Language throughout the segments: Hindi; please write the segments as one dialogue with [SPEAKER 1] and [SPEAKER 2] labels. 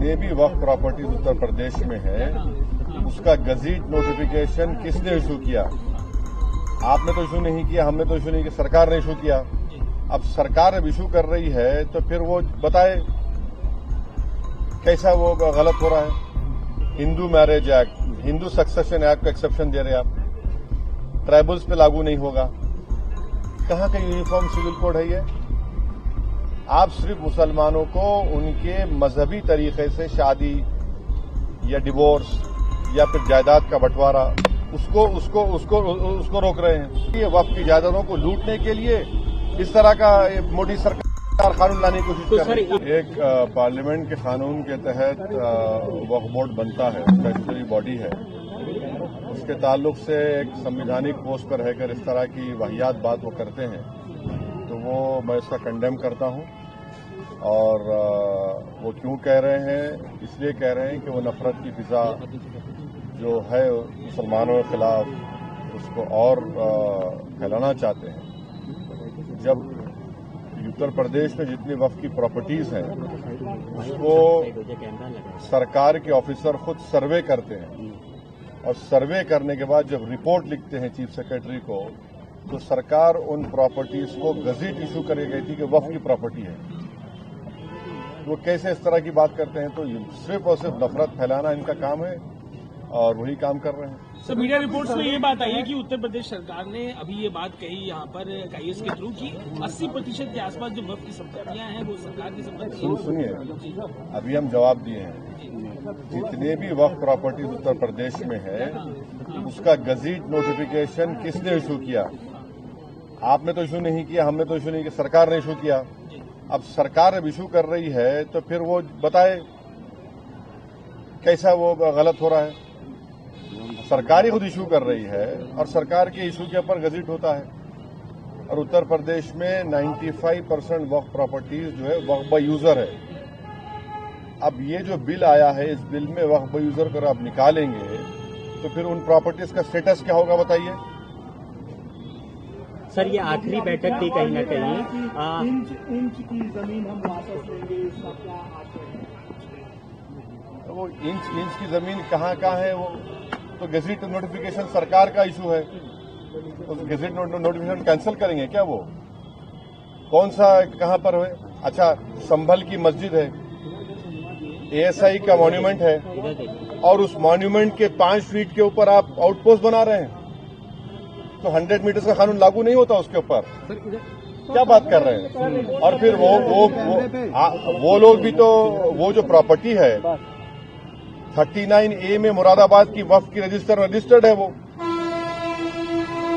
[SPEAKER 1] जितने भी वक्फ प्रॉपर्टीज उत्तर प्रदेश में है उसका गजीट नोटिफिकेशन किसने इशू किया? आपने तो इशू नहीं किया, हमने तो इशू नहीं किया, सरकार ने इशू किया। अब सरकार अब इशू कर रही है तो फिर वो बताए कैसा वो गलत हो रहा है। Hindu marriage act, Hindu succession act को एक्सेप्शन दे रहे हैं आप, ट्राइबल्स पे लागू नहीं होगा। कहाँ का यूनिफॉर्म सिविल कोड है ये? आप सिर्फ मुसलमानों को उनके मजहबी तरीके से शादी या डिवोर्स या फिर जायदाद का बंटवारा उसको रोक रहे हैं। ये वक्फ की जायदादों को लूटने के लिए इस तरह का मोदी सरकार कानून लाने की कोशिश कर रही है। एक पार्लियामेंट के कानून के तहत वक्फ बोर्ड बनता है, स्टैट्यूटरी बॉडी है, उसके ताल्लुक से एक संवैधानिक पोस्ट पर रहकर इस तरह की वाहियात बात वो करते हैं तो वो मैं इसका कंडेम करता हूं। और वो क्यों कह रहे हैं? इसलिए कह रहे हैं कि वो नफरत की फिजा जो है मुसलमानों के खिलाफ उसको और फैलाना चाहते हैं। जब उत्तर प्रदेश में जितनी वक्फ की प्रॉपर्टीज हैं उसको सरकार के ऑफिसर खुद सर्वे करते हैं और सर्वे करने के बाद जब रिपोर्ट लिखते हैं चीफ सेक्रेटरी को तो सरकार उन प्रॉपर्टीज को गजीट इशू करके कहती है कि वक्फ की प्रॉपर्टी है। वो कैसे इस तरह की बात करते हैं? तो सिर्फ और सिर्फ नफरत फैलाना इनका काम है और वही काम कर रहे हैं।
[SPEAKER 2] सर, मीडिया रिपोर्ट्स में ये बात आई है कि उत्तर प्रदेश सरकार ने अभी ये बात कही यहाँ पर काईएस के थ्रू कि 80% के आसपास जो वक्फ की संपत्तियां हैं वो सरकार की संपत्ति।
[SPEAKER 1] सुनिए, अभी हम जवाब दिए हैं। जितने भी वक्फ प्रॉपर्टीज उत्तर प्रदेश में है उसका गजीट नोटिफिकेशन किसने इशू किया? आपने तो इशू नहीं किया, हमने तो इशू नहीं किया, सरकार ने इशू किया। अब सरकार अब इशू कर रही है तो फिर वो बताए कैसा वो गलत हो रहा है। सरकार ही खुद इशू कर रही है और सरकार के इशू के ऊपर गजीट होता है। और उत्तर प्रदेश में 95% वक्फ प्रॉपर्टीज जो है वक्फ बाय यूजर है। अब ये जो बिल आया है इस बिल में वक्फ बाय यूजर को आप निकालेंगे तो फिर उन प्रॉपर्टीज का स्टेटस क्या होगा बताइए?
[SPEAKER 3] सर, ये आखिरी बैठक थी कहीं न कहीं।
[SPEAKER 2] इंच की जमीन हम वापस लेंगे, इसका क्या आशय है?
[SPEAKER 1] वो इंच की जमीन कहाँ है वो तो गजट नोटिफिकेशन सरकार का इशू है। उस गजट नोटिफिकेशन कैंसिल करेंगे क्या? वो कौन सा कहाँ पर है? अच्छा, संभल की मस्जिद है, एएसआई का मॉन्यूमेंट है और उस मॉन्यूमेंट के 5 फीट के ऊपर आप आउटपोस्ट बना रहे हैं तो 100 मीटर का कानून लागू नहीं होता उसके ऊपर। क्या बात कर रहे हैं? और फिर वो लोग भी तो वो जो प्रॉपर्टी है 39A में मुरादाबाद की वक्फ की रजिस्टर्ड है वो।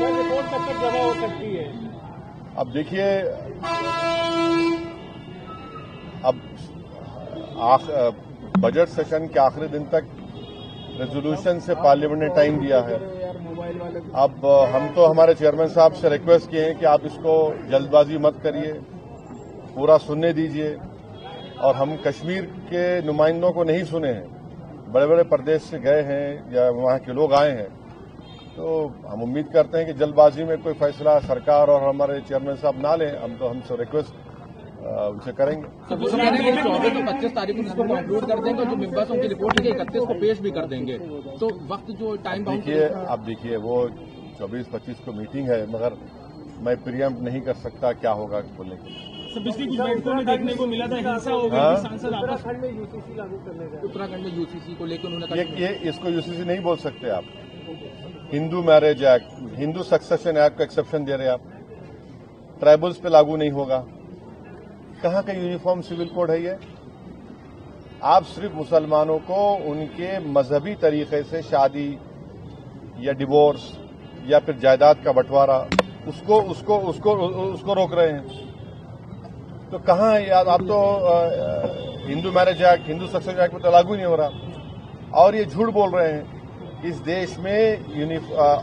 [SPEAKER 2] रिपोर्ट कब तक जमा हो सकती है?
[SPEAKER 1] अब देखिए, अब बजट सेशन के आखिरी दिन तक रेजोल्यूशन से पार्लियामेंट ने टाइम दिया है। अब हम तो हमारे चेयरमैन साहब से रिक्वेस्ट किए हैं कि आप इसको जल्दबाजी मत करिए, पूरा सुनने दीजिए। और हम कश्मीर के नुमाइंदों को नहीं सुने हैं, बड़े बड़े प्रदेश से गए हैं या वहां के लोग आए हैं, तो हम उम्मीद करते हैं कि जल्दबाजी में कोई फैसला सरकार और हमारे चेयरमैन साहब ना लें। हम तो हमसे रिक्वेस्ट उनसे करेंगे।
[SPEAKER 4] 14 तो 25 तारीख को इसको कंक्लूड कर देंगे, जो मेंबर्स उनकी रिपोर्ट है 31 को पेश भी कर देंगे। तो वक्त जो टाइम बाउंड
[SPEAKER 1] देखिए वो 24-25 को मीटिंग है, मगर मैं प्रियम्प्ट नहीं कर सकता क्या होगा बोलने के लिए।
[SPEAKER 2] पिछली कुछ बैठकों में देखने को मिला था हिंसा हो गई, सांसद आपस
[SPEAKER 4] उत्तराखंड में यूसीसी को लेकर उन्होंने
[SPEAKER 1] ये इसको यूसीसी नहीं बोल सकते आप। Hindu marriage act, Hindu succession act को एक्सेप्शन दे रहे हैं आप, ट्राइबल्स पे लागू नहीं होगा। कहाँ का यूनिफॉर्म सिविल कोड है ये? आप सिर्फ मुसलमानों को उनके मजहबी तरीके से शादी या डिवोर्स या फिर जायदाद का बंटवारा उसको रोक रहे हैं। तो कहाँ है यार? आप तो Hindu marriage act, Hindu succession act में तो लागू नहीं हो रहा। और ये झूठ बोल रहे हैं। इस देश में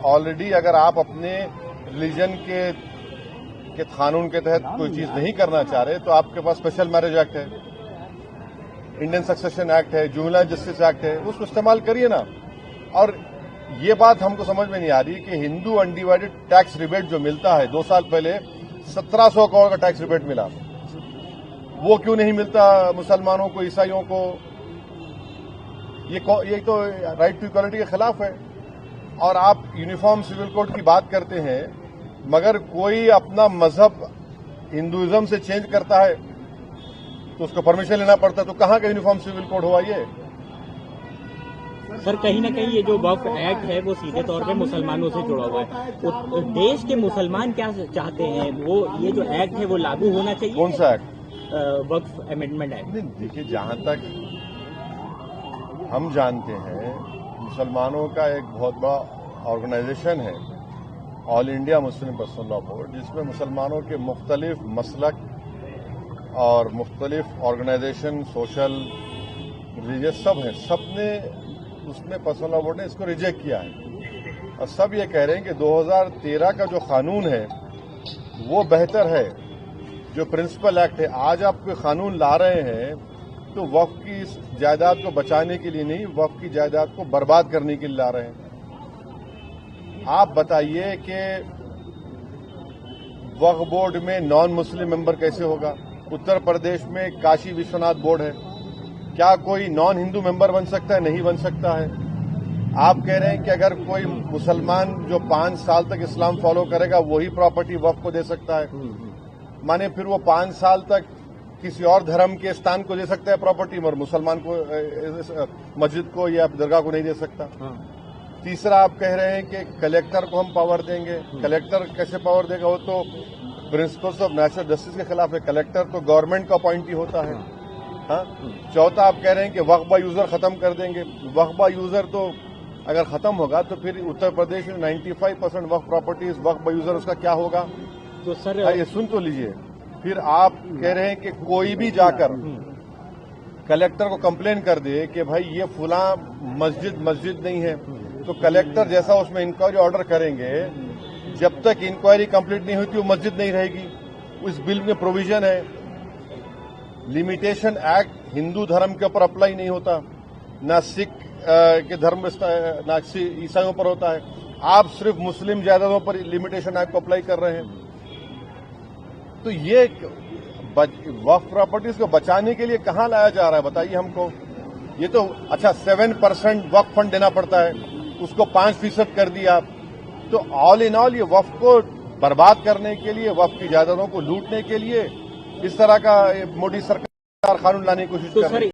[SPEAKER 1] ऑलरेडी अगर आप अपने रिलीजन के कानून के तहत कोई चीज नहीं करना चाह रहे तो आपके पास स्पेशल मैरिज एक्ट है, इंडियन सक्सेशन एक्ट है, जुवेनाइल जस्टिस एक्ट है, उसको इस्तेमाल करिए ना। और ये बात हमको समझ में नहीं आ रही कि हिंदू अनडिवाइडेड टैक्स रिबेट जो मिलता है 2 साल पहले 1700 करोड़ का टैक्स रिबेट मिला, वो क्यों नहीं मिलता मुसलमानों को, ईसाइयों को ये तो राइट टू इक्वालिटी के खिलाफ है। और आप यूनिफॉर्म सिविल कोड की बात करते हैं, मगर कोई अपना मजहब हिंदुइज्म से चेंज करता है तो उसको परमिशन लेना पड़ता है। तो कहाँ का यूनिफॉर्म सिविल कोड हुआ ये?
[SPEAKER 3] सर कहीं ना कहीं ये जो वक्फ एक्ट है वो सीधे तौर पे मुसलमानों से जुड़ा हुआ है। तो देश के मुसलमान क्या चाहते हैं, वो ये जो एक्ट है वो लागू होना चाहिए।
[SPEAKER 1] कौन सा एक्ट?
[SPEAKER 3] वक्फ अमेंडमेंट एक्ट।
[SPEAKER 1] नहीं, देखिए, जहां तक हम जानते हैं, मुसलमानों का एक बहुत बड़ा ऑर्गेनाइजेशन है, all India Muslim personal law board, जिसमें मुसलमानों के मुख्तलिफ मसलक और मुख्तलिफ ऑर्गेनाइजेशन, सोशल, रिलीजियस सब हैं। सब ने उसमें पर्सनल लॉ बोर्ड ने इसको रिजेक्ट किया है और सब ये कह रहे हैं कि 2013 का जो कानून है वो बेहतर है, जो प्रिंसिपल एक्ट है। आज आप कोई कानून ला रहे हैं तो वक्फ की इस जायदाद को बचाने के लिए नहीं, वक्फ की जायदाद को बर्बाद करने के लिए ला रहे हैं। आप बताइए कि वक्फ बोर्ड में नॉन मुस्लिम मेंबर कैसे होगा? उत्तर प्रदेश में काशी विश्वनाथ बोर्ड है, क्या कोई नॉन हिंदू मेंबर बन सकता है? नहीं बन सकता है। आप कह रहे हैं कि अगर कोई मुसलमान जो 5 साल तक इस्लाम फॉलो करेगा वही प्रॉपर्टी वक्फ को दे सकता है, माने फिर वो 5 साल तक किसी और धर्म के स्थान को दे सकता है प्रॉपर्टी, मगर मुसलमान को, मस्जिद को या दरगाह को नहीं दे सकता। तीसरा, आप कह रहे हैं कि कलेक्टर को हम पावर देंगे। कलेक्टर कैसे पावर देगा? वो तो प्रिंसिपल्स ऑफ नेचुरल जस्टिस के खिलाफ है। कलेक्टर तो गवर्नमेंट का अपॉइंटी होता है। हाँ। चौथा, आप कह रहे हैं कि वक्फ बाय यूजर खत्म कर देंगे। वक्फ बाय यूजर तो अगर खत्म होगा तो फिर उत्तर प्रदेश में 95% वक्फ प्रॉपर्टीज वक्फ बाय यूजर, उसका क्या होगा?
[SPEAKER 3] तो सर
[SPEAKER 1] ये सुन तो लीजिए। फिर आप कह रहे हैं कि कोई भी जाकर कलेक्टर को कंप्लेन कर दे कि भाई ये फुला मस्जिद नहीं है, तो कलेक्टर जैसा उसमें इंक्वायरी ऑर्डर करेंगे, जब तक इंक्वायरी कंप्लीट नहीं होती वो मस्जिद नहीं रहेगी। उस बिल में प्रोविजन है, लिमिटेशन एक्ट हिंदू धर्म के ऊपर अप्लाई नहीं होता, ना सिख के धर्म, ना ईसाइयों पर होता है। आप सिर्फ मुस्लिम जायदादों पर लिमिटेशन एक्ट को अप्लाई कर रहे हैं। तो ये वक्फ प्रॉपर्टीज को बचाने के लिए कहां लाया जा रहा है, बताइए हमको। ये तो अच्छा 7% वक्फ फंड देना पड़ता है, उसको 5% कर दिया। तो ऑल इन ऑल ये वक्फ को बर्बाद करने के लिए, वक्फ की जायदादों को लूटने के लिए इस तरह का मोदी सरकार कानून लाने की कोशिश कर रही है।